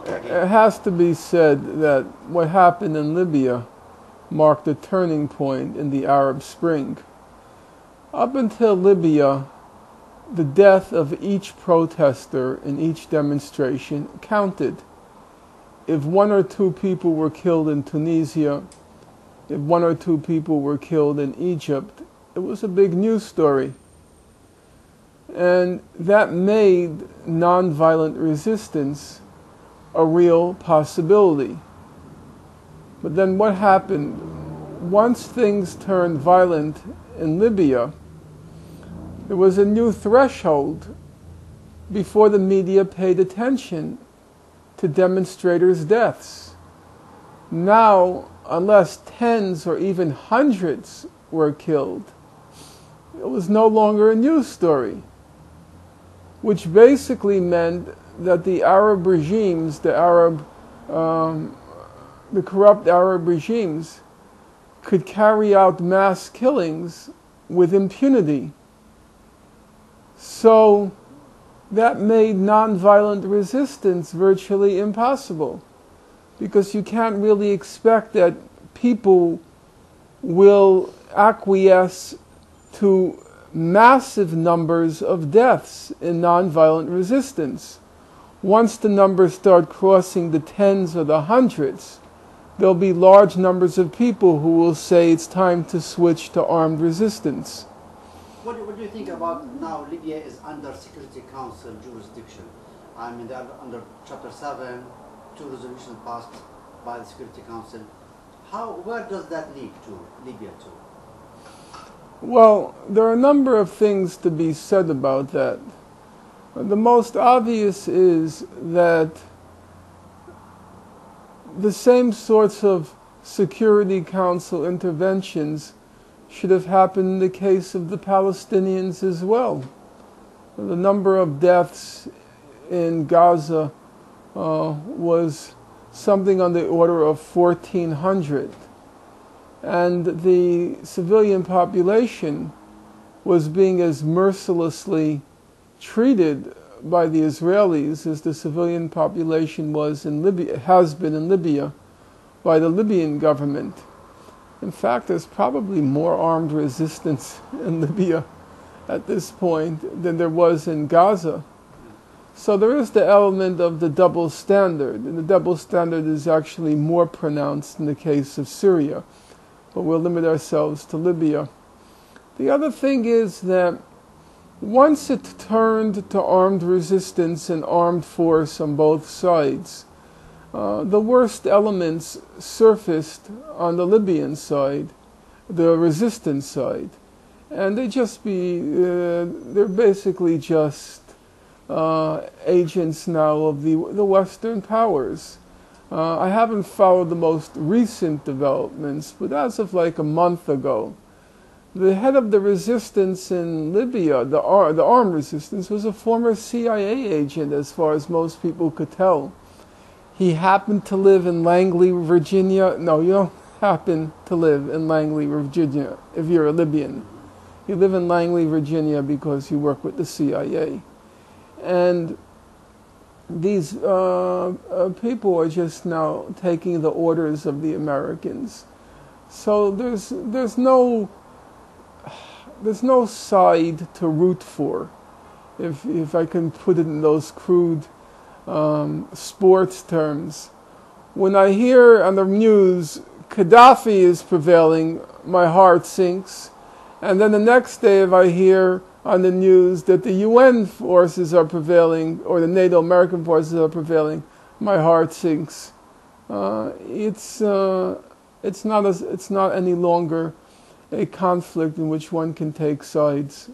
It has to be said that what happened in Libya marked a turning point in the Arab Spring. Up until Libya, the death of each protester in each demonstration counted. If one or two people were killed in Tunisia, if one or two people were killed in Egypt, it was a big news story. And that made nonviolent resistance a real possibility. But then what happened? Once things turned violent in Libya, there was a new threshold before the media paid attention to demonstrators' deaths. Now, unless tens or even hundreds were killed, it was no longer a news story, which basically meant that the Arab regimes, the corrupt Arab regimes, could carry out mass killings with impunity. So that made nonviolent resistance virtually impossible, because you can't really expect that people will acquiesce to massive numbers of deaths in nonviolent resistance. Once the numbers start crossing the tens or the hundreds, there'll be large numbers of people who will say it's time to switch to armed resistance. What do you think about now Libya is under Security Council jurisdiction? I mean, they're under Chapter 7, 2 resolutions passed by the Security Council. Where does that lead to, Libya to? Well, there are a number of things to be said about that. The most obvious is that the same sorts of Security Council interventions should have happened in the case of the Palestinians as well. The number of deaths in Gaza was something on the order of 1,400. And the civilian population was being as mercilessly treated by the Israelis as the civilian population was in Libya, has been in Libya, by the Libyan government. In fact, there's probably more armed resistance in Libya at this point than there was in Gaza. So there is the element of the double standard, and the double standard is actually more pronounced in the case of Syria, but we'll limit ourselves to Libya. The other thing is that once it turned to armed resistance and armed force on both sides, the worst elements surfaced on the Libyan side, the resistance side, and they're basically just agents now of the Western powers. I haven't followed the most recent developments, but as of like a month ago, the head of the resistance in Libya, the armed resistance, was a former CIA agent, as far as most people could tell. He happened to live in Langley, Virginia. No, you don't happen to live in Langley, Virginia, if you're a Libyan. You live in Langley, Virginia because you work with the CIA. And these people are just now taking the orders of the Americans. So there's no side to root for, if I can put it in those crude sports terms. When I hear on the news Gaddafi is prevailing, my heart sinks. And then the next day, if I hear on the news that the UN forces are prevailing, or the NATO American forces are prevailing, my heart sinks. It's not any longer a conflict in which one can take sides.